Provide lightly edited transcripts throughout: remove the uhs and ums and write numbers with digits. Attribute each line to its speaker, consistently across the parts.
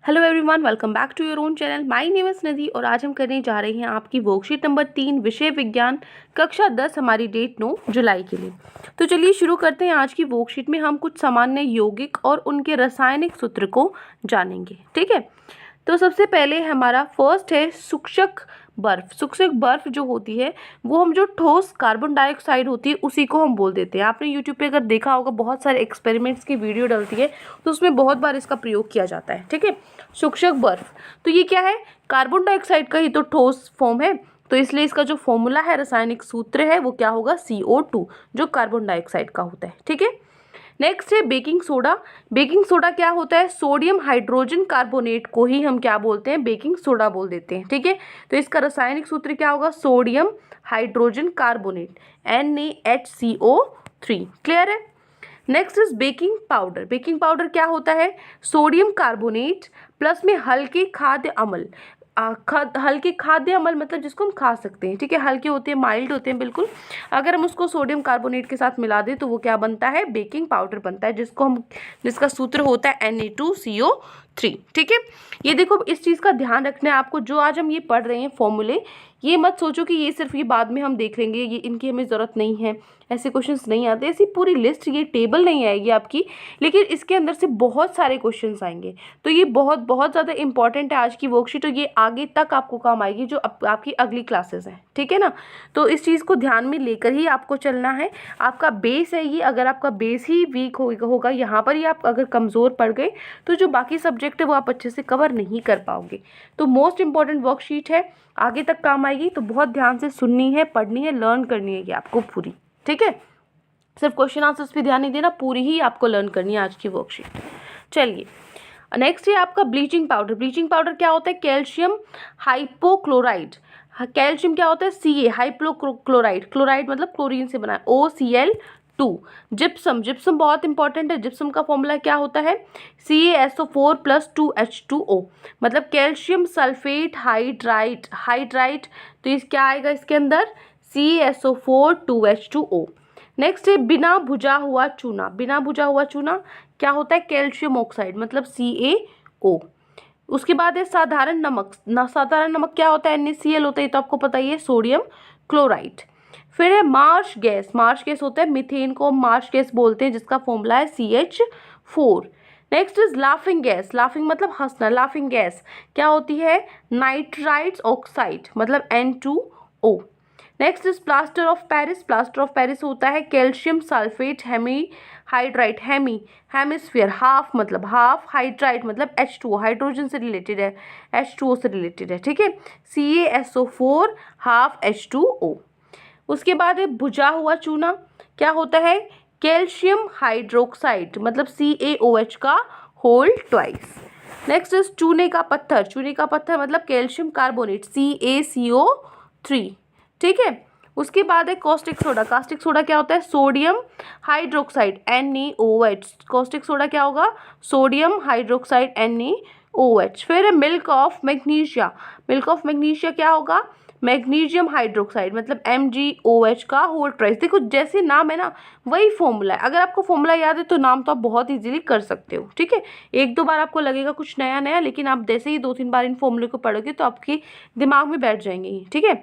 Speaker 1: Hello everyone, welcome back to your own channel. My name is Nidhi और आज हम करने जा रहे हैं आपकी वर्कशीट नंबर 3 विषय विज्ञान कक्षा 10 हमारी डेट 9 जुलाई के लिए। तो चलिए शुरू करते हैं। आज की वर्कशीट में हम कुछ सामान्य यौगिक और उनके रासायनिक सूत्र को जानेंगे। ठीक है, तो सबसे पहले हमारा फर्स्ट है सूक्षक बर्फ। सूक्षक बर्फ जो होती है वो हम जो ठोस कार्बन डाइऑक्साइड होती है उसी को हम बोल देते हैं। आपने यूट्यूब पे अगर देखा होगा बहुत सारे एक्सपेरिमेंट्स की वीडियो डलती है तो उसमें बहुत बार इसका प्रयोग किया जाता है। ठीक है, सूक्षक बर्फ तो ये क्या है, कार्बन डाइऑक्साइड का ही तो ठोस फॉर्म है, तो इसलिए इसका जो फॉर्मूला है, रासायनिक सूत्र है, वो क्या होगा, CO2, जो कार्बन डाइऑक्साइड का होता है। ठीक है, नेक्स्ट है बेकिंग सोडा। बेकिंग सोडा क्या होता है, सोडियम हाइड्रोजन कार्बोनेट को ही हम क्या बोलते हैं, बेकिंग सोडा बोल देते हैं। ठीक है, तो इसका रासायनिक सूत्र क्या होगा, sodium hydrogen carbonate NaHCO3। Clear है। Next is baking powder. Baking powder क्या होता है, सोडियम कार्बोनेट प्लस में हल्के खाद्य अम्ल। हल्के खाद्य अम्ल मतलब जिसको हम खा सकते हैं। ठीक है, हल्के होते हैं, माइल्ड होते हैं बिल्कुल। अगर हम उसको सोडियम कार्बोनेट के साथ मिला दें तो वो क्या बनता है, बेकिंग पाउडर बनता है, जिसका सूत्र होता है Na2CO3। ठीक है, ये देखो इस चीज़ का ध्यान रखना है आपको। जो आज हम ये पढ़ रहे हैं फॉर्मूले, ये मत सोचो कि ये सिर्फ ये बाद में हम देख लेंगे, ये इनकी हमें ज़रूरत नहीं है, ऐसे क्वेश्चंस नहीं आते। ऐसी पूरी लिस्ट, ये टेबल नहीं आएगी आपकी, लेकिन इसके अंदर से बहुत सारे क्वेश्चंस आएंगे। तो ये बहुत बहुत ज़्यादा इंपॉर्टेंट है आज की वर्कशीट, और ये आगे तक आपको काम आएगी जो आपकी अगली क्लासेस हैं। ठीक है ना, तो इस चीज़ को ध्यान में लेकर ही आपको चलना है। आपका बेस है ये, अगर आपका बेस ही वीक होगा, यहाँ पर ही आप अगर कमज़ोर पड़ गए तो जो बाकी सब्जेक्ट है वो आप अच्छे से कवर नहीं कर पाओगे। तो मोस्ट इंपॉर्टेंट वर्कशीट है, आगे तक काम आएगी, तो बहुत ध्यान से सुननी है, पढ़नी है, लर्न करनी है ये आपको पूरी। ठीक है, सिर्फ क्वेश्चन आंसर्स पे ध्यान नहीं देना, पूरी ही आपको लर्न करनी है आज की वर्कशीट। चलिए नेक्स्ट है आपका ब्लीचिंग पाउडर। ब्लीचिंग पाउडर क्या होता है, कैल्शियम हाइपोक्लोराइड। कैल्शियम क्या होता है, Ca हाइपोक्लोराइड, क्लोराइड मतलब क्लोरीन से बना है, OCl2। जिप्सम, जिप्सम बहुत इंपॉर्टेंट है। जिप्सम का फॉर्मूला क्या होता है, CaSO4 + 2H2O, मतलब कैल्शियम सल्फेट हाइड्राइड। हाइड्राइड तो इस क्या आएगा इसके अंदर, CaSO4 2H2O। नेक्स्ट है बिना भुजा हुआ चूना। बिना भुजा हुआ चूना क्या होता है, कैल्शियम ऑक्साइड, मतलब CaO। उसके बाद है साधारण नमक। साधारण नमक क्या होता है, NaCl होता है, तो आपको पता ही है, सोडियम क्लोराइड। फिर है मार्श गैस। मार्श गैस होता है, मीथेन को मार्श गैस बोलते हैं, जिसका फॉर्मूला है CH4। Next is laughing gas. Laughing मतलब हंसना। लाफिंग गैस क्या होती है, नाइट्राइट्स ऑक्साइड, मतलब N2O। Next is plaster of Paris. Plaster of Paris होता है calcium sulphate hydride, hemisphere, half मतलब हाफ, हाइड्राइड मतलब H2O, हाइड्रोजन से रिलेटेड है, H2O से रिलेटेड है। ठीक है, CaSO4 हाफ H2O। उसके बाद है भुजा हुआ चूना। क्या होता है, कैल्शियम हाइड्रोक्साइड, मतलब CaOH का होल ट्वाइस। नेक्स्ट इज चूने का पत्थर। चूने का पत्थर मतलब कैल्शियम कार्बोनेट, CaCO3। ठीक है, उसके बाद है कॉस्टिक सोडा। कास्टिक सोडा क्या होता है, sodium hydroxide NaOH। Caustic soda क्या होगा, सोडियम हाइड्रोक्साइड NaOH। फिर है milk of magnesia. Milk of magnesia क्या होगा, मैग्नीशियम हाइड्रोक्साइड, मतलब MgOH का होल ट्राइस। देखो जैसे नाम है ना वही फॉर्मूला है, अगर आपको फॉर्मूला याद है तो नाम तो आप बहुत इजीली कर सकते हो। ठीक है, एक दो बार आपको लगेगा कुछ नया नया, लेकिन आप जैसे ही 2-3 बार इन फॉर्मूले को पढ़ोगे तो आपके दिमाग में बैठ जाएंगे ये। ठीक है,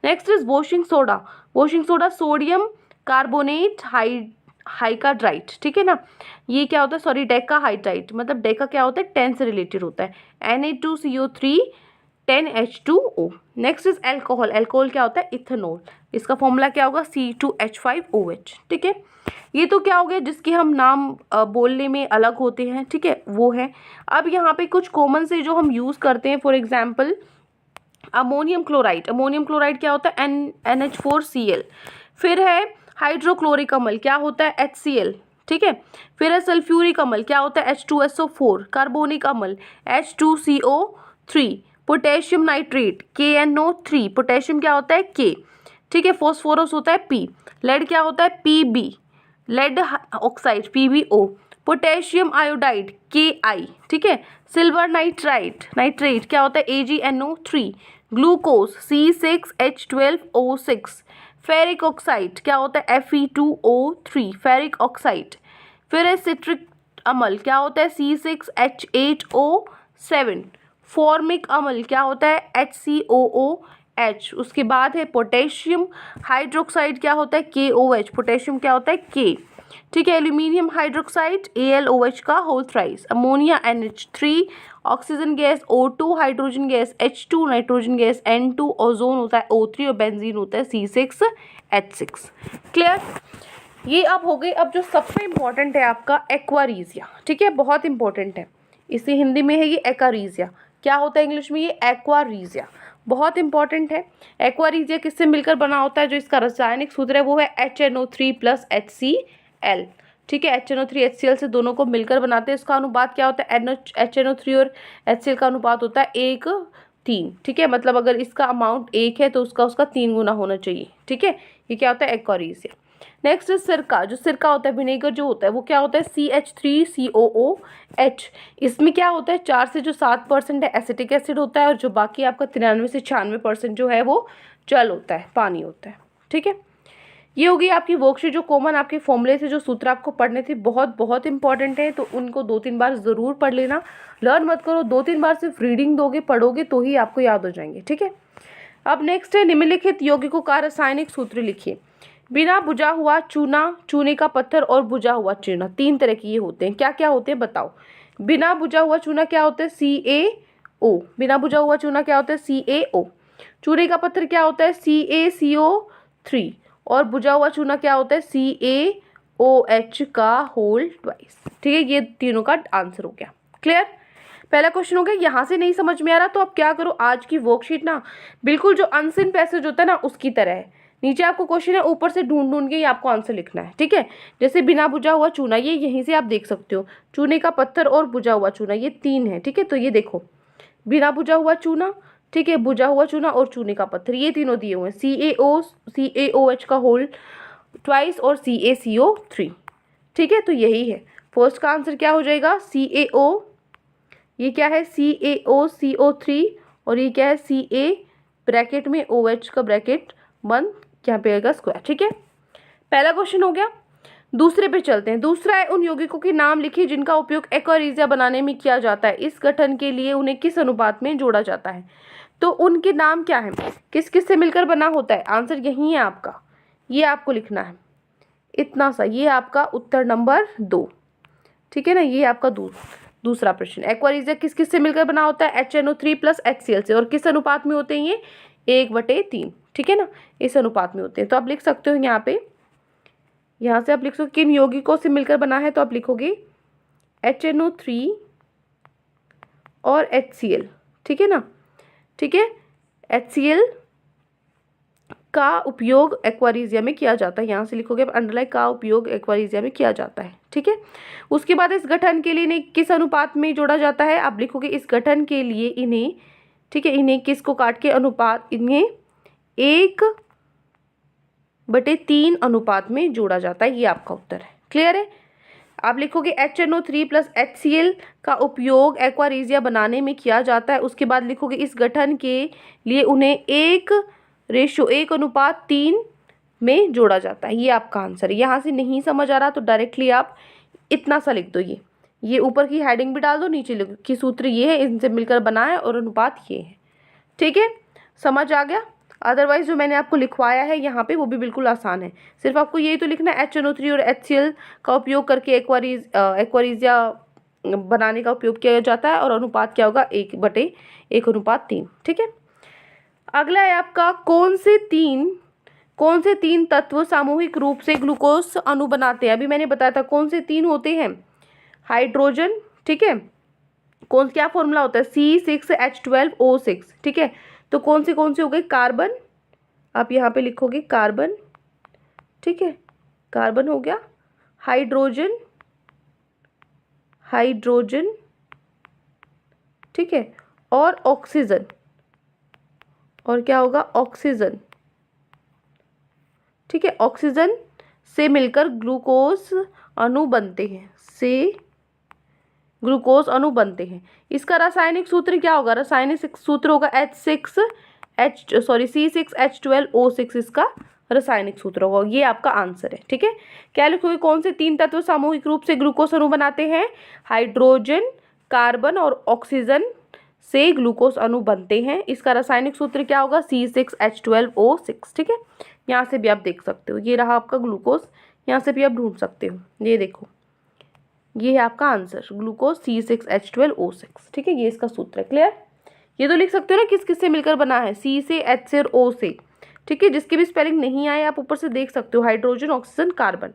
Speaker 1: next is washing soda. Washing soda sodium carbonate hydride. ठीक है ना, ये क्या होता है, सॉरी डेका हाइड्राइड, मतलब डेका क्या होता है, 10 से रिलेटेड होता है, Na2CO3 10H2O। Next is alcohol. Alcohol क्या होता है, इथेनॉल, इसका फॉर्मूला क्या होगा, C2H5OH। ठीक है, ये तो क्या हो गया जिसके हम नाम बोलने में अलग होते हैं। ठीक है, वो है। अब यहाँ पे कुछ कॉमन से जो हम यूज़ करते हैं, for example ammonium chloride. Ammonium chloride क्या होता है, NH4Cl। फिर है हाइड्रोक्लोरिक अम्ल, क्या होता है, HCl। ठीक है, फिर है सल्फ्यूरिक अम्ल, क्या होता है, H2SO4। कार्बोनिक अम्ल H2CO3। Potassium nitrate KNO3, potassium क्या होता है, K। ठीक है, फॉस्फोरस होता है P। लेड क्या होता है, Pb, lead oxide PbO। Potassium iodide Ki। ठीक है, सिल्वर नाइट्रेट क्या होता है, AgNO3। Glucose C6H12O6। Ferric oxide क्या होता है, Fe2O3, फेरिक ऑक्साइड। फिर है सिट्रिक अम्ल, क्या होता है, C6H8O 7 फॉर्मिक अम्ल क्या होता है HCOOH। उसके बाद है पोटेशियम हाइड्रोक्साइड क्या होता है KOH, पोटेशियम क्या होता है K। ठीक है, एल्यूमिनियम हाइड्रोक्साइड AlOH का whole thrice, ammonia NH3, oxygen gas O2, hydrogen gas H2, nitrogen gas N2, ozone होता है O3 और बेंजीन होता है C6H6। क्लियर। ये अब हो गई। अब जो सबसे इम्पोर्टेंट है आपका एक्वारीजिया। ठीक है, बहुत इंपॉर्टेंट है, इसे हिंदी में है ये एक्वारीजिया। क्या होता है इंग्लिश में? ये एक्वारीजिया, बहुत इंपॉर्टेंट है। एक्वारीजिया किससे मिलकर बना होता है? जो इसका रासायनिक सूत्र है वो है HNO3 + HCl। ठीक है, HNO3 HCl से दोनों को मिलकर बनाते हैं। इसका अनुपात क्या होता है? HNO3 और HCl का अनुपात होता है 1:3। ठीक है, मतलब अगर इसका अमाउंट 1 है तो उसका 3 गुना होना चाहिए। ठीक है, ये क्या होता है? एक्वारीजिया। नेक्स्ट सिरका, जो सिरका होता है, विनेगर जो होता है वो क्या होता है? CH3COOH। इसमें क्या होता है? 4 से जो 7% है एसिटिक एसिड होता है और जो बाकी आपका 93 से 96% जो है वो जल होता है, पानी होता है। ठीक है, ये होगी आपकी वर्कशीट। जो कॉमन आपके फॉर्मूले से जो सूत्र आपको पढ़ने थे बहुत बहुत इंपॉर्टेंट है, तो उनको 2-3 बार ज़रूर पढ़ लेना। लर्न मत करो, 2-3 बार सिर्फ रीडिंग दोगे, पढ़ोगे तो ही आपको याद हो जाएंगे। ठीक है, अब नेक्स्ट है निम्नलिखित यौगिकों का रासायनिक सूत्र लिखिए। बिना बुझा हुआ चूना, चूने का पत्थर और बुझा हुआ चूना, 3 तरह के ये होते हैं। क्या क्या होते हैं बताओ? बिना बुझा हुआ चूना क्या होता है? CaO। बिना बुझा हुआ चूना क्या होता है? CaO। चूने का पत्थर क्या होता है? CaCO3। और बुझा हुआ चूना क्या होता है? CaOH का होल ट्वाइस। ठीक है, ये तीनों का आंसर हो गया। क्लियर। पहला क्वेश्चन हो गया। यहाँ से नहीं समझ में आ रहा तो आप क्या करो, आज की वर्कशीट ना बिल्कुल जो अनसीन पैसेज होता है ना उसकी तरह है। नीचे आपको क्वेश्चन है, ऊपर से ढूंढ ढूंढ के ही आपको आंसर लिखना है। ठीक है, जैसे बिना बुझा हुआ चूना, ये यहीं से आप देख सकते हो। चूने का पत्थर और बुझा हुआ चूना, ये 3 है। ठीक है, तो ये देखो, बिना बुझा हुआ चूना, ठीक है, बुझा हुआ चूना और चूने का पत्थर, ये तीनों दिए हुए हैं। CaOH का होल ट्वाइस और CaCO3। ठीक है, तो यही है। फर्स्ट का आंसर क्या हो जाएगा? CaO। ये क्या है? CaOCO3। और ये क्या है? Ca ब्रैकेट में OH का ब्रैकेट बंद, यहाँ पे आएगा स्क्वायर। ठीक है, पहला क्वेश्चन हो गया। दूसरे पे चलते हैं। दूसरा है, उन यौगिकों के नाम लिखिए जिनका उपयोग एक्वारीजिया बनाने में किया जाता है। इस गठन के लिए उन्हें किस अनुपात में जोड़ा जाता है? तो उनके नाम क्या है? किस किस से मिलकर बना होता है? आंसर यही है आपका, ये आपको लिखना है इतना सा। ये आपका उत्तर नंबर 2। ठीक है ना, ये आपका दूसरा प्रश्न। एक्वारीजिया किस किस से मिलकर बना होता है? HNO3 + HCl से। और किस अनुपात में होते हैं ये? 1/3। ठीक है ना, इस अनुपात में होते हैं। तो आप लिख सकते हो यहाँ पे, यहाँ से आप लिख सकते हो किन यौगिकों से मिलकर बना है, तो आप लिखोगे HNO3 और HCl। ठीक है ना, ठीक है, HCl का उपयोग एक्वारीजिया में किया जाता है। यहाँ से लिखोगे अंडरलाइन, का उपयोग एक्वारीजिया में किया जाता है। ठीक है, उसके बाद इस गठन के लिए इन्हें किस अनुपात में जोड़ा जाता है? आप लिखोगे इस गठन के लिए इन्हें, ठीक है, इन्हें किस को काट के अनुपात, इन्हें 1/3 अनुपात में जोड़ा जाता है। ये आपका उत्तर है। क्लियर है। आप लिखोगे HNO3 + HCl का उपयोग एक्वारीजिया बनाने में किया जाता है। उसके बाद लिखोगे इस गठन के लिए उन्हें 1:3 में जोड़ा जाता है। ये आपका आंसर है। यहाँ से नहीं समझ आ रहा तो डायरेक्टली आप इतना सा लिख दो। ये ऊपर की हेडिंग भी डाल दो, नीचे लिखो कि सूत्र ये है, इनसे मिलकर बना है और अनुपात ये है। ठीक है, समझ आ गया। अदरवाइज जो मैंने आपको लिखवाया है यहाँ पे वो भी बिल्कुल आसान है। सिर्फ आपको यही तो लिखना है, HNO3 और HCl का उपयोग करके एक्वारीजिया बनाने का उपयोग किया जाता है और अनुपात क्या होगा? 1/1:3। ठीक है, अगला है आपका, कौन से तीन तत्व सामूहिक रूप से ग्लूकोज अणु बनाते हैं? अभी मैंने बताया था कौन से 3 होते हैं। हाइड्रोजन, ठीक है, क्या फॉर्मूला होता है? C6H12O6। ठीक है, तो कौन से हो गए? कार्बन, आप यहाँ पे लिखोगे कार्बन। ठीक है, कार्बन हो गया। हाइड्रोजन, ठीक है, और ऑक्सीजन, और क्या होगा? ऑक्सीजन। ठीक है, ऑक्सीजन से मिलकर ग्लूकोज अणु बनते हैं। इसका रासायनिक सूत्र क्या होगा? रासायनिक सूत्र होगा C6H12O6 इसका रासायनिक सूत्र होगा। ये आपका आंसर है। ठीक है, क्या लिखोगे? कौन से 3 तत्व सामूहिक रूप से ग्लूकोज अणु बनाते हैं? हाइड्रोजन, कार्बन और ऑक्सीजन से ग्लूकोज अणु बनते हैं। इसका रासायनिक सूत्र क्या होगा? C6H12O6। ठीक है, यहाँ से भी आप देख सकते हो, ये रहा आपका ग्लूकोज, यहाँ से भी आप ढूंढ सकते हो, ये देखो, ये है आपका आंसर, ग्लूकोज C6H12O6। ठीक है, ये इसका सूत्र है। क्लियर? ये तो लिख सकते हो ना किस किस से मिलकर बना है, C से, H से और O से। ठीक है, जिसकी भी स्पेलिंग नहीं आए आप ऊपर से देख सकते हो, हाइड्रोजन, ऑक्सीजन, कार्बन।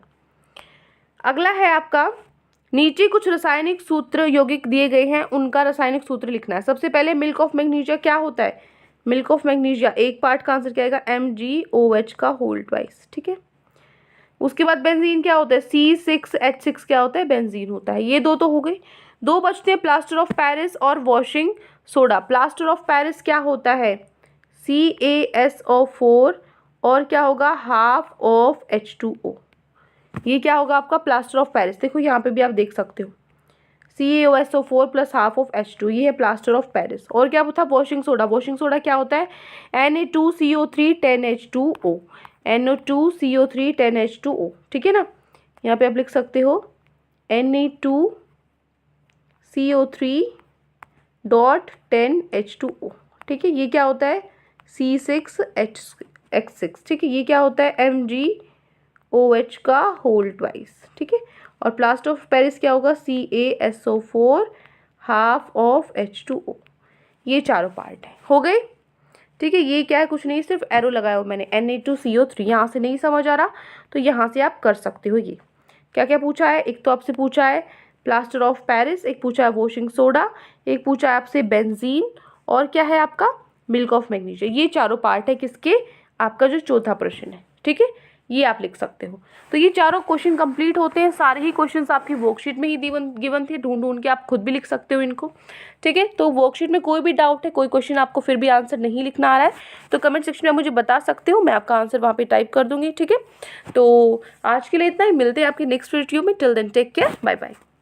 Speaker 1: अगला है आपका, नीचे कुछ रासायनिक सूत्र यौगिक दिए गए हैं, उनका रासायनिक सूत्र लिखना है। सबसे पहले मिल्क ऑफ मैग्नीशिया क्या होता है? मिल्क ऑफ मैग्नीशिया, एक पार्ट का आंसर क्या आएगा? MgOH का होल ट्वाइस। ठीक है, उसके बाद बेंजीन क्या होता है? C6H6 क्या होता है? बेंजीन होता है। ये दो तो हो गई, दो बचते हैं, प्लास्टर ऑफ पेरिस और washing soda. Plaster of Paris क्या होता है? CaSO4 और क्या होगा? Half of H2O। ये क्या होगा आपका? Plaster of Paris. देखो यहाँ पे भी आप देख सकते हो, CaSO4 plus half of H2, ये है प्लास्टर ऑफ पेरिस। और क्या था? Washing soda. वॉशिंग सोडा क्या होता है? Na2CO3 10H2O, NO2CO3 10H2O। ठीक है ना, यहाँ पे आप लिख सकते हो Na2CO3 डॉट 10H2O। ठीक है, ये क्या होता है? C6H6। ठीक है, ये क्या होता है? MgOH का होल ट्वाइस। ठीक है, और प्लास्टर ऑफ पेरिस क्या होगा? CaSO4 half of H2O। ये चारों पार्ट है, हो गए। ठीक है, ये क्या है? कुछ नहीं, सिर्फ एरो लगाया हो मैंने, Na2CO3। यहाँ से नहीं समझ आ रहा तो यहाँ से आप कर सकते हो। ये क्या क्या पूछा है? एक तो आपसे पूछा है प्लास्टर ऑफ पेरिस, एक पूछा है वॉशिंग सोडा, एक पूछा है आपसे बेंजीन, और क्या है आपका? Milk of magnesia. ये चारों पार्ट है किसके? आपका जो चौथा प्रश्न है। ठीक है, ये आप लिख सकते हो। तो ये चारों क्वेश्चन कंप्लीट होते हैं। सारे ही क्वेश्चंस आपकी वर्कशीट में ही गिवन थे, ढूंढ ढूंढ के आप खुद भी लिख सकते हो इनको। ठीक है, तो वर्कशीट में कोई भी डाउट है, कोई क्वेश्चन आपको फिर भी आंसर नहीं लिखना आ रहा है, तो कमेंट सेक्शन में मुझे बता सकते हो, मैं आपका आंसर वहाँ पे टाइप कर दूंगी। ठीक है, तो आज के लिए इतना ही, मिलते हैं आपकी नेक्स्ट वीडियो में। Till then take care, bye bye.